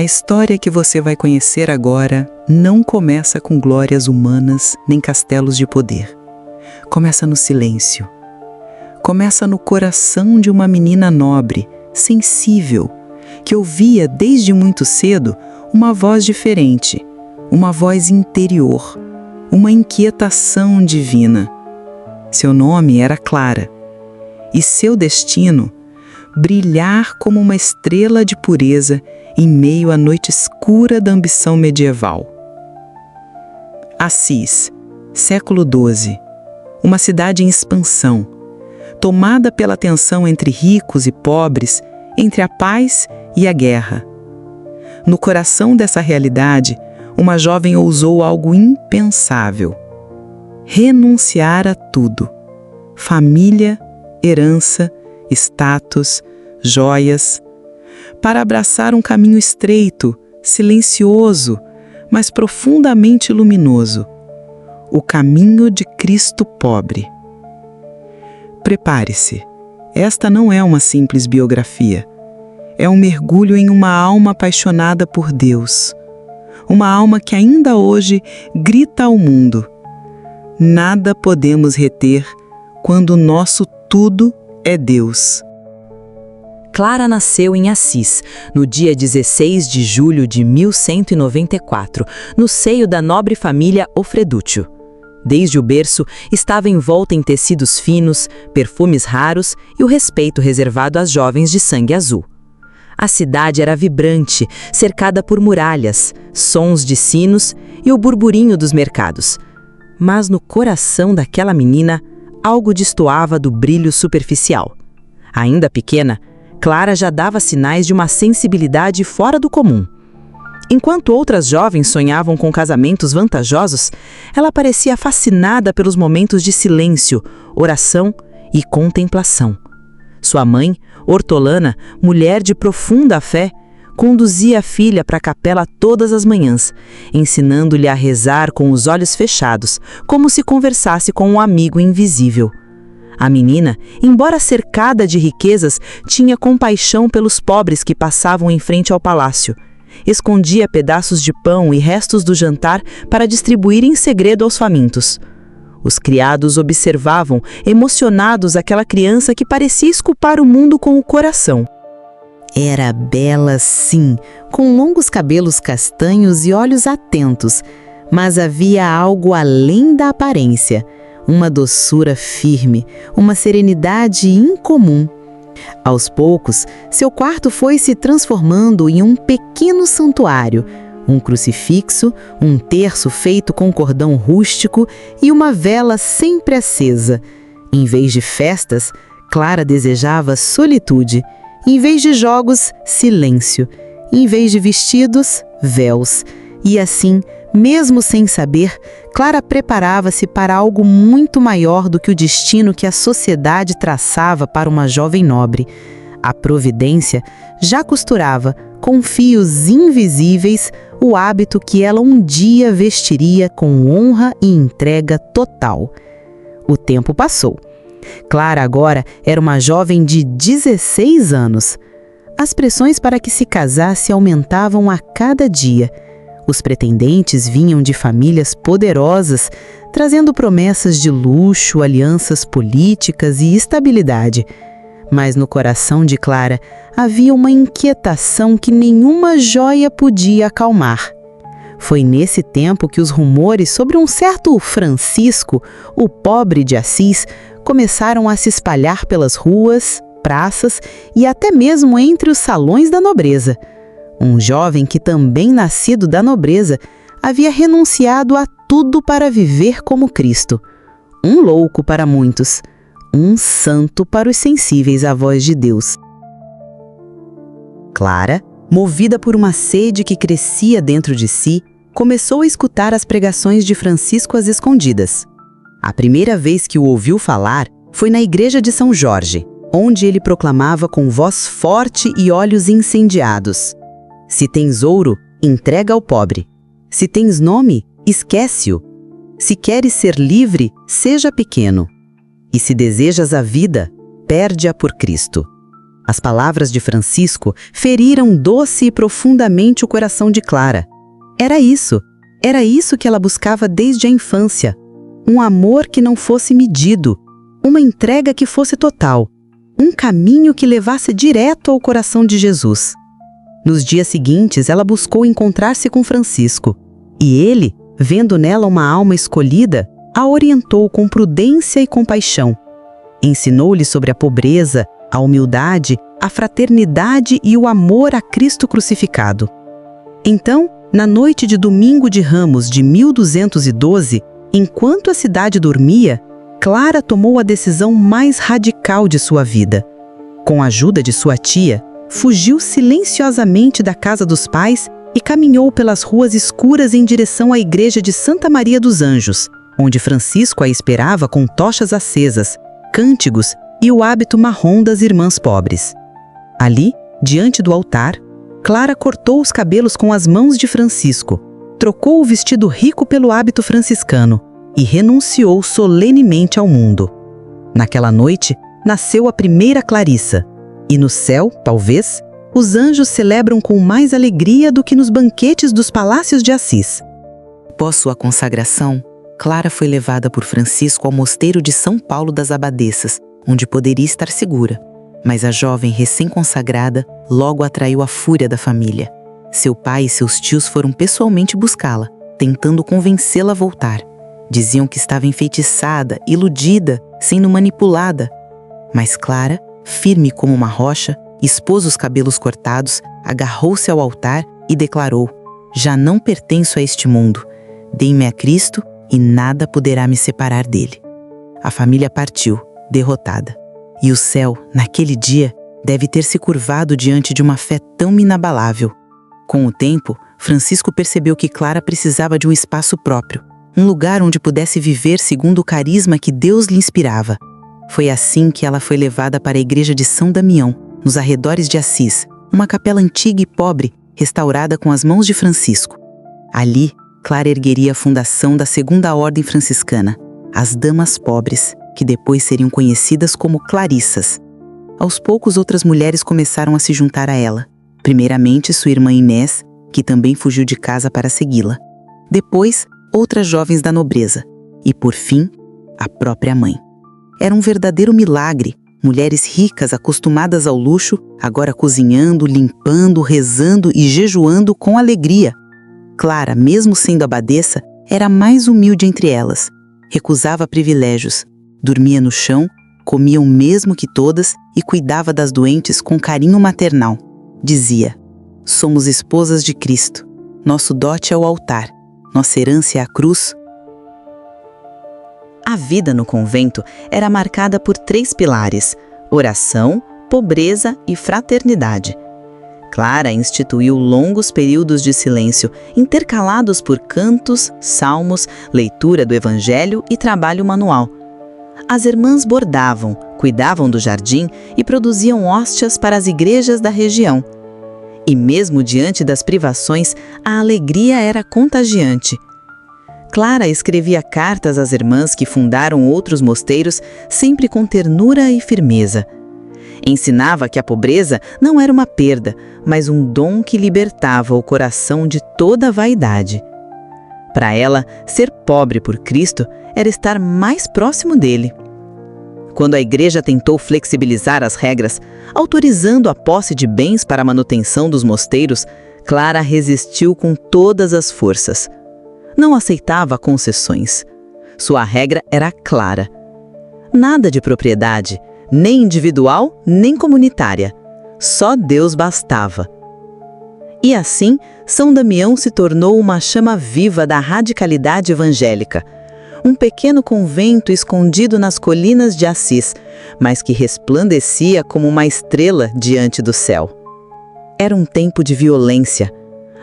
A história que você vai conhecer agora não começa com glórias humanas nem castelos de poder. Começa no silêncio. Começa no coração de uma menina nobre, sensível, que ouvia desde muito cedo uma voz diferente, uma voz interior, uma inquietação divina. Seu nome era Clara, e seu destino, brilhar como uma estrela de pureza em meio à noite escura da ambição medieval. Assis, século XII, uma cidade em expansão, tomada pela tensão entre ricos e pobres, entre a paz e a guerra. No coração dessa realidade, uma jovem ousou algo impensável: renunciar a tudo: família, herança, status, joias, para abraçar um caminho estreito, silencioso, mas profundamente luminoso: o caminho de Cristo pobre. Prepare-se, esta não é uma simples biografia. É um mergulho em uma alma apaixonada por Deus. Uma alma que ainda hoje grita ao mundo: nada podemos reter quando o nosso tudo é Deus. Clara nasceu em Assis, no dia 16 de julho de 1194, no seio da nobre família Ofreduccio. Desde o berço, estava envolta em tecidos finos, perfumes raros e o respeito reservado às jovens de sangue azul. A cidade era vibrante, cercada por muralhas, sons de sinos e o burburinho dos mercados. Mas no coração daquela menina, algo destoava do brilho superficial. Ainda pequena, Clara já dava sinais de uma sensibilidade fora do comum. Enquanto outras jovens sonhavam com casamentos vantajosos, ela parecia fascinada pelos momentos de silêncio, oração e contemplação. Sua mãe, hortolana, mulher de profunda fé, conduzia a filha para a capela todas as manhãs, ensinando-lhe a rezar com os olhos fechados, como se conversasse com um amigo invisível. A menina, embora cercada de riquezas, tinha compaixão pelos pobres que passavam em frente ao palácio. Escondia pedaços de pão e restos do jantar para distribuir em segredo aos famintos. Os criados observavam, emocionados, aquela criança que parecia esculpar o mundo com o coração. Era bela, sim, com longos cabelos castanhos e olhos atentos, mas havia algo além da aparência, uma doçura firme, uma serenidade incomum. Aos poucos, seu quarto foi se transformando em um pequeno santuário, um crucifixo, um terço feito com cordão rústico e uma vela sempre acesa. Em vez de festas, Clara desejava solitude. Em vez de jogos, silêncio. Em vez de vestidos, véus. E assim, mesmo sem saber, Clara preparava-se para algo muito maior do que o destino que a sociedade traçava para uma jovem nobre. A providência já costurava, com fios invisíveis, o hábito que ela um dia vestiria com honra e entrega total. O tempo passou. Clara agora era uma jovem de 16 anos. As pressões para que se casasse aumentavam a cada dia. Os pretendentes vinham de famílias poderosas, trazendo promessas de luxo, alianças políticas e estabilidade. Mas no coração de Clara havia uma inquietação que nenhuma joia podia acalmar. Foi nesse tempo que os rumores sobre um certo Francisco, o pobre de Assis, começaram a se espalhar pelas ruas, praças e até mesmo entre os salões da nobreza. Um jovem que, também nascido da nobreza, havia renunciado a tudo para viver como Cristo. Um louco para muitos, um santo para os sensíveis à voz de Deus. Clara, movida por uma sede que crescia dentro de si, começou a escutar as pregações de Francisco às escondidas. A primeira vez que o ouviu falar foi na igreja de São Jorge, onde ele proclamava com voz forte e olhos incendiados: se tens ouro, entrega ao pobre. Se tens nome, esquece-o. Se queres ser livre, seja pequeno. E se desejas a vida, perde-a por Cristo. As palavras de Francisco feriram doce e profundamente o coração de Clara. Era isso que ela buscava desde a infância. Um amor que não fosse medido, uma entrega que fosse total, um caminho que levasse direto ao coração de Jesus. Nos dias seguintes, ela buscou encontrar-se com Francisco, e ele, vendo nela uma alma escolhida, a orientou com prudência e compaixão. Ensinou-lhe sobre a pobreza, a humildade, a fraternidade e o amor a Cristo crucificado. Então, na noite de Domingo de Ramos de 1212, enquanto a cidade dormia, Clara tomou a decisão mais radical de sua vida. Com a ajuda de sua tia, fugiu silenciosamente da casa dos pais e caminhou pelas ruas escuras em direção à igreja de Santa Maria dos Anjos, onde Francisco a esperava com tochas acesas, cântigos e o hábito marrom das irmãs pobres. Ali, diante do altar, Clara cortou os cabelos com as mãos de Francisco, trocou o vestido rico pelo hábito franciscano e renunciou solenemente ao mundo. Naquela noite, nasceu a primeira Clarissa, e no céu, talvez, os anjos celebram com mais alegria do que nos banquetes dos palácios de Assis. Após sua consagração, Clara foi levada por Francisco ao mosteiro de São Paulo das Abadesas, onde poderia estar segura. Mas a jovem recém-consagrada logo atraiu a fúria da família. Seu pai e seus tios foram pessoalmente buscá-la, tentando convencê-la a voltar. Diziam que estava enfeitiçada, iludida, sendo manipulada. Mas Clara, firme como uma rocha, expôs os cabelos cortados, agarrou-se ao altar e declarou: "Já não pertenço a este mundo. Dei-me a Cristo e nada poderá me separar dele." A família partiu, derrotada. E o céu, naquele dia, deve ter se curvado diante de uma fé tão inabalável. Com o tempo, Francisco percebeu que Clara precisava de um espaço próprio, um lugar onde pudesse viver segundo o carisma que Deus lhe inspirava. Foi assim que ela foi levada para a igreja de São Damião, nos arredores de Assis, uma capela antiga e pobre, restaurada com as mãos de Francisco. Ali, Clara ergueria a fundação da Segunda Ordem Franciscana, as Damas Pobres, que depois seriam conhecidas como Clarissas. Aos poucos, outras mulheres começaram a se juntar a ela. Primeiramente, sua irmã Inés, que também fugiu de casa para segui-la. Depois, outras jovens da nobreza. E, por fim, a própria mãe. Era um verdadeiro milagre. Mulheres ricas, acostumadas ao luxo, agora cozinhando, limpando, rezando e jejuando com alegria. Clara, mesmo sendo abadesa, era a mais humilde entre elas. Recusava privilégios. Dormia no chão, comia o mesmo que todas e cuidava das doentes com carinho maternal. Dizia: "Somos esposas de Cristo. Nosso dote é o altar. Nossa herança é a cruz." A vida no convento era marcada por 3 pilares: oração, pobreza e fraternidade. Clara instituiu longos períodos de silêncio, intercalados por cantos, salmos, leitura do Evangelho e trabalho manual. As irmãs bordavam, cuidavam do jardim e produziam hóstias para as igrejas da região. E mesmo diante das privações, a alegria era contagiante. Clara escrevia cartas às irmãs que fundaram outros mosteiros, sempre com ternura e firmeza. Ensinava que a pobreza não era uma perda, mas um dom que libertava o coração de toda a vaidade. Para ela, ser pobre por Cristo era estar mais próximo dele. Quando a igreja tentou flexibilizar as regras, autorizando a posse de bens para a manutenção dos mosteiros, Clara resistiu com todas as forças. Não aceitava concessões. Sua regra era clara: nada de propriedade, nem individual, nem comunitária. Só Deus bastava. E assim, São Damião se tornou uma chama viva da radicalidade evangélica. Um pequeno convento escondido nas colinas de Assis, mas que resplandecia como uma estrela diante do céu. Era um tempo de violência.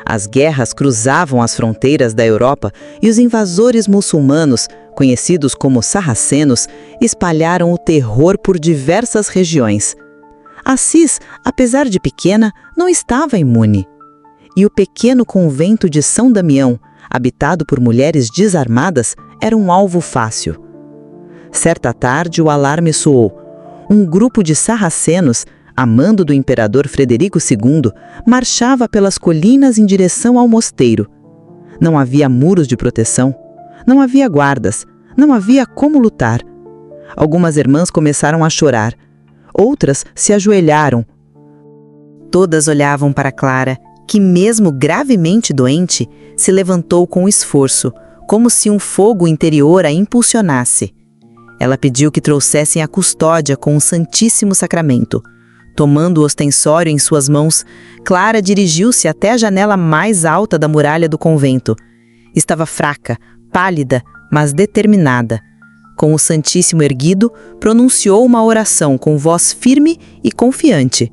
As guerras cruzavam as fronteiras da Europa e os invasores muçulmanos, conhecidos como sarracenos, espalharam o terror por diversas regiões. Assis, apesar de pequena, não estava imune. E o pequeno convento de São Damião, habitado por mulheres desarmadas, era um alvo fácil. Certa tarde, o alarme soou. Um grupo de sarracenos, a mando do imperador Frederico II, marchava pelas colinas em direção ao mosteiro. Não havia muros de proteção, não havia guardas, não havia como lutar. Algumas irmãs começaram a chorar, outras se ajoelharam. Todas olhavam para Clara, que mesmo gravemente doente, se levantou com esforço, como se um fogo interior a impulsionasse. Ela pediu que trouxessem a custódia com o Santíssimo Sacramento. Tomando o ostensório em suas mãos, Clara dirigiu-se até a janela mais alta da muralha do convento. Estava fraca, pálida, mas determinada. Com o Santíssimo erguido, pronunciou uma oração com voz firme e confiante.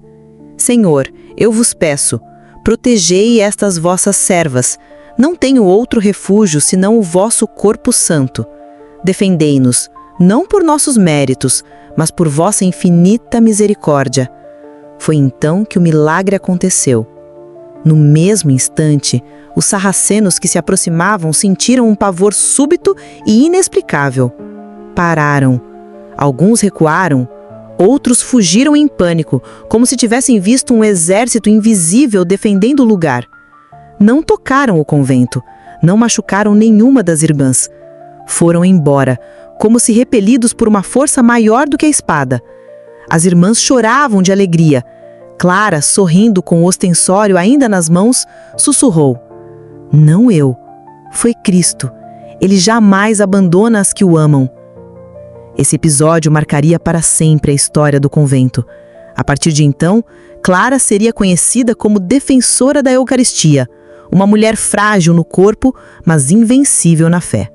Senhor, eu vos peço, protegei estas vossas servas. Não tenho outro refúgio senão o vosso corpo santo. Defendei-nos, não por nossos méritos, mas por vossa infinita misericórdia. Foi então que o milagre aconteceu. No mesmo instante, os sarracenos que se aproximavam sentiram um pavor súbito e inexplicável. Pararam. Alguns recuaram, outros fugiram em pânico, como se tivessem visto um exército invisível defendendo o lugar. Não tocaram o convento, não machucaram nenhuma das irmãs. Foram embora, como se repelidos por uma força maior do que a espada. As irmãs choravam de alegria. Clara, sorrindo com o ostensório ainda nas mãos, sussurrou: Não eu, foi Cristo. Ele jamais abandona as que o amam. Esse episódio marcaria para sempre a história do convento. A partir de então, Clara seria conhecida como defensora da Eucaristia, uma mulher frágil no corpo, mas invencível na fé.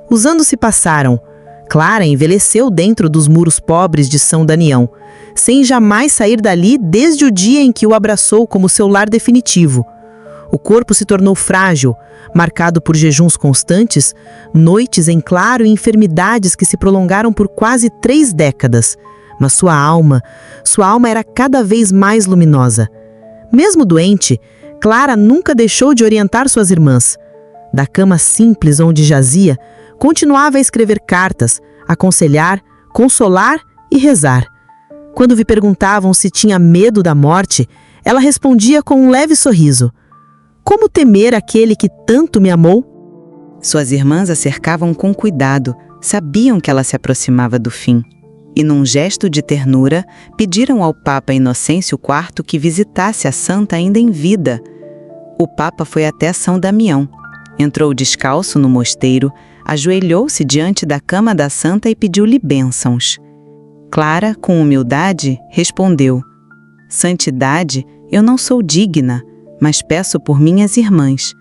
Os anos se passaram. Clara envelheceu dentro dos muros pobres de São Damião, sem jamais sair dali desde o dia em que o abraçou como seu lar definitivo. O corpo se tornou frágil, marcado por jejuns constantes, noites em claro e enfermidades que se prolongaram por quase 3 décadas. Mas sua alma era cada vez mais luminosa. Mesmo doente, Clara nunca deixou de orientar suas irmãs. Da cama simples onde jazia, continuava a escrever cartas, aconselhar, consolar e rezar. Quando lhe perguntavam se tinha medo da morte, ela respondia com um leve sorriso: Como temer aquele que tanto me amou? Suas irmãs a cercavam com cuidado, sabiam que ela se aproximava do fim. E num gesto de ternura, pediram ao Papa Inocêncio IV que visitasse a santa ainda em vida. O Papa foi até São Damião. Entrou descalço no mosteiro, ajoelhou-se diante da cama da santa e pediu-lhe bênçãos. Clara, com humildade, respondeu: Santidade, eu não sou digna, mas peço por minhas irmãs.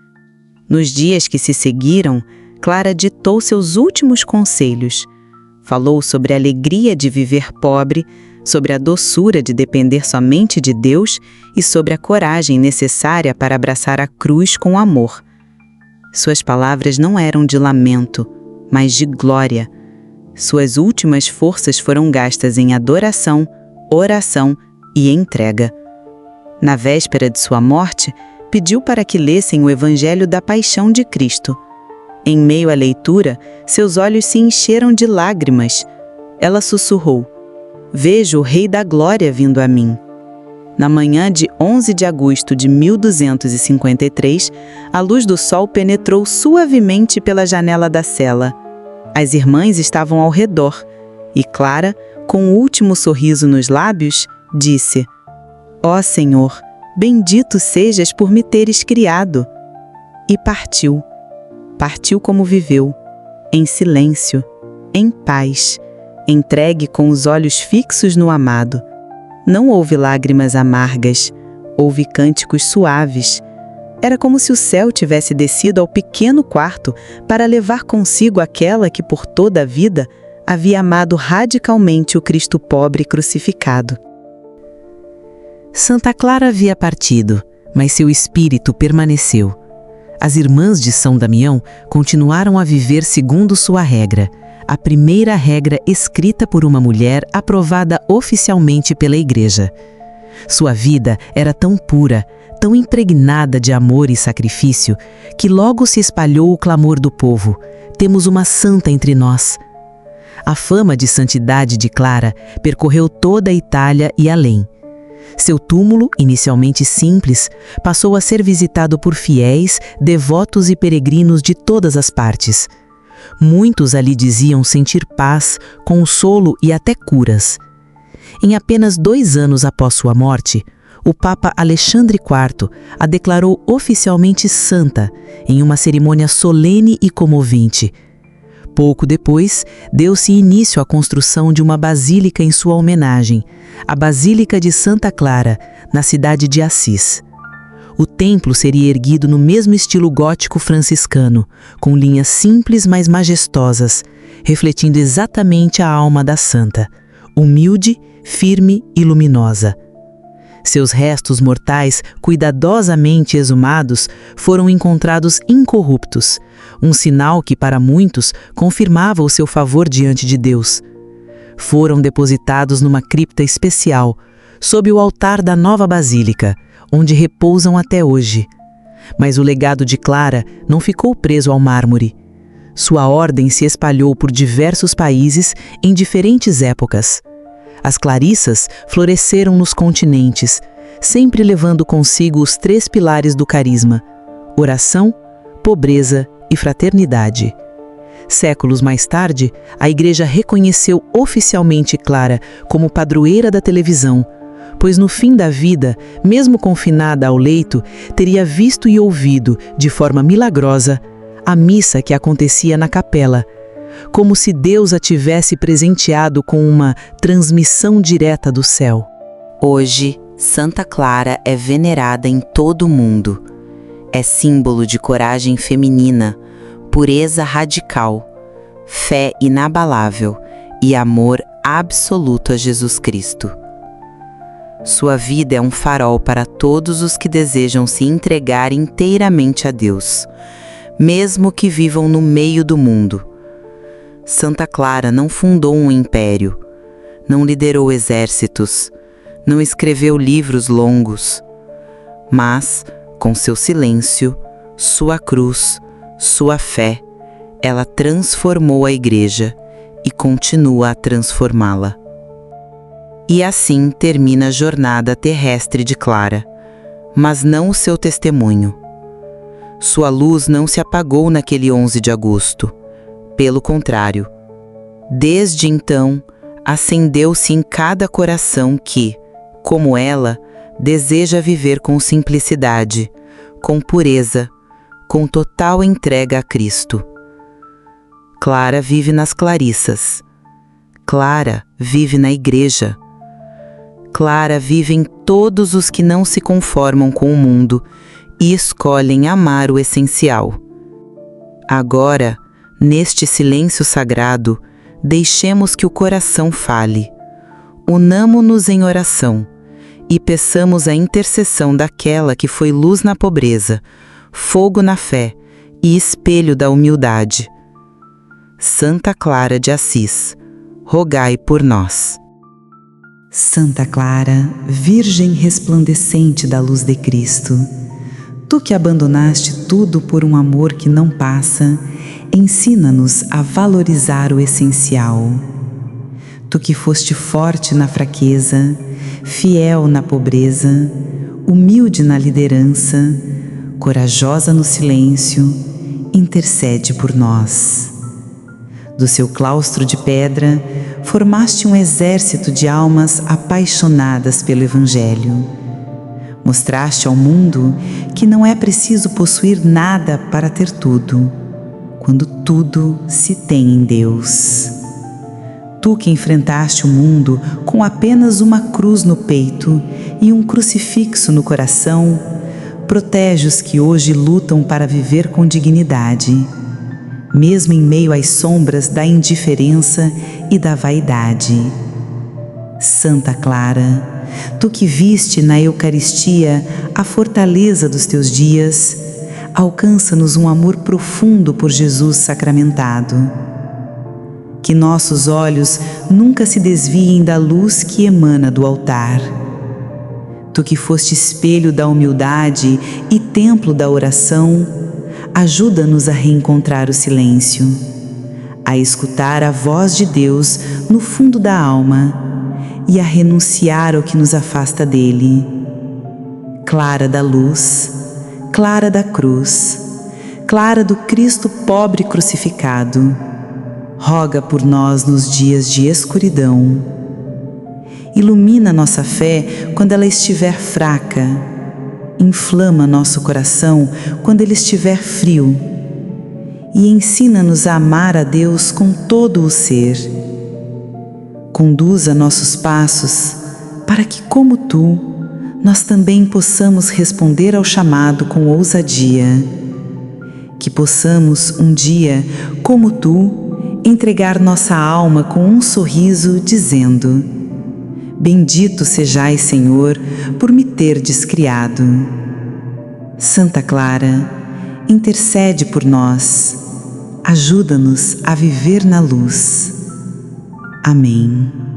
Nos dias que se seguiram, Clara ditou seus últimos conselhos. Falou sobre a alegria de viver pobre, sobre a doçura de depender somente de Deus e sobre a coragem necessária para abraçar a cruz com amor. Suas palavras não eram de lamento, mas de glória. Suas últimas forças foram gastas em adoração, oração e entrega. Na véspera de sua morte, pediu para que lessem o Evangelho da Paixão de Cristo. Em meio à leitura, seus olhos se encheram de lágrimas. Ela sussurrou: Vejo o Rei da Glória vindo a mim. Na manhã de 11 de agosto de 1253, a luz do sol penetrou suavemente pela janela da cela. As irmãs estavam ao redor, e Clara, com o último sorriso nos lábios, disse: Ó Senhor, bendito sejas por me teres criado. E partiu. Partiu como viveu, em silêncio, em paz, entregue com os olhos fixos no amado. Não houve lágrimas amargas, houve cânticos suaves. Era como se o céu tivesse descido ao pequeno quarto para levar consigo aquela que por toda a vida havia amado radicalmente o Cristo pobre crucificado. Santa Clara havia partido, mas seu espírito permaneceu. As irmãs de São Damião continuaram a viver segundo sua regra, a primeira regra escrita por uma mulher aprovada oficialmente pela Igreja. Sua vida era tão pura, tão impregnada de amor e sacrifício, que logo se espalhou o clamor do povo: temos uma santa entre nós. A fama de santidade de Clara percorreu toda a Itália e além. Seu túmulo, inicialmente simples, passou a ser visitado por fiéis, devotos e peregrinos de todas as partes. Muitos ali diziam sentir paz, consolo e até curas. Em apenas 2 anos após sua morte, o Papa Alexandre IV a declarou oficialmente santa, em uma cerimônia solene e comovente. Pouco depois, deu-se início à construção de uma basílica em sua homenagem, a Basílica de Santa Clara, na cidade de Assis. O templo seria erguido no mesmo estilo gótico franciscano, com linhas simples mas majestosas, refletindo exatamente a alma da santa, humilde, firme e luminosa. Seus restos mortais, cuidadosamente exumados, foram encontrados incorruptos, um sinal que, para muitos, confirmava o seu favor diante de Deus. Foram depositados numa cripta especial, sob o altar da nova basílica, onde repousam até hoje. Mas o legado de Clara não ficou preso ao mármore. Sua ordem se espalhou por diversos países em diferentes épocas. As clarissas floresceram nos continentes, sempre levando consigo os 3 pilares do carisma: oração, pobreza e fraternidade. Séculos mais tarde, a Igreja reconheceu oficialmente Clara como padroeira da televisão, pois no fim da vida, mesmo confinada ao leito, teria visto e ouvido, de forma milagrosa, a missa que acontecia na capela, como se Deus a tivesse presenteado com uma transmissão direta do céu. Hoje, Santa Clara é venerada em todo o mundo. É símbolo de coragem feminina, pureza radical, fé inabalável e amor absoluto a Jesus Cristo. Sua vida é um farol para todos os que desejam se entregar inteiramente a Deus, mesmo que vivam no meio do mundo. Santa Clara não fundou um império, não liderou exércitos, não escreveu livros longos, mas, com seu silêncio, sua cruz, sua fé, ela transformou a Igreja e continua a transformá-la. E assim termina a jornada terrestre de Clara, mas não o seu testemunho. Sua luz não se apagou naquele 11 de agosto. Pelo contrário, desde então, acendeu-se em cada coração que, como ela, deseja viver com simplicidade, com pureza, com total entrega a Cristo. Clara vive nas clarissas. Clara vive na Igreja. Clara vive em todos os que não se conformam com o mundo e escolhem amar o essencial. Agora, neste silêncio sagrado, deixemos que o coração fale. Unamo-nos em oração e peçamos a intercessão daquela que foi luz na pobreza, fogo na fé e espelho da humildade. Santa Clara de Assis, rogai por nós. Santa Clara, Virgem resplandecente da luz de Cristo, tu que abandonaste tudo por um amor que não passa, ensina-nos a valorizar o essencial. Tu que foste forte na fraqueza, fiel na pobreza, humilde na liderança, corajosa no silêncio, intercede por nós. Do seu claustro de pedra, formaste um exército de almas apaixonadas pelo Evangelho. Mostraste ao mundo que não é preciso possuir nada para ter tudo, quando tudo se tem em Deus. Tu que enfrentaste o mundo com apenas uma cruz no peito e um crucifixo no coração, protege os que hoje lutam para viver com dignidade, mesmo em meio às sombras da indiferença e da vaidade. Santa Clara, tu que viste na Eucaristia a fortaleza dos teus dias, alcança-nos um amor profundo por Jesus sacramentado. Que nossos olhos nunca se desviem da luz que emana do altar. Tu que foste espelho da humildade e templo da oração, ajuda-nos a reencontrar o silêncio, a escutar a voz de Deus no fundo da alma e a renunciar ao que nos afasta dele. Clara da luz, Clara da cruz, Clara do Cristo pobre crucificado, roga por nós nos dias de escuridão. Ilumina nossa fé quando ela estiver fraca, inflama nosso coração quando ele estiver frio e ensina-nos a amar a Deus com todo o ser. Conduza nossos passos para que, como tu, nós também possamos responder ao chamado com ousadia. Que possamos um dia, como tu, entregar nossa alma com um sorriso, dizendo: Bendito sejais, Senhor, por me terdes criado. Santa Clara, intercede por nós. Ajuda-nos a viver na luz. Amém.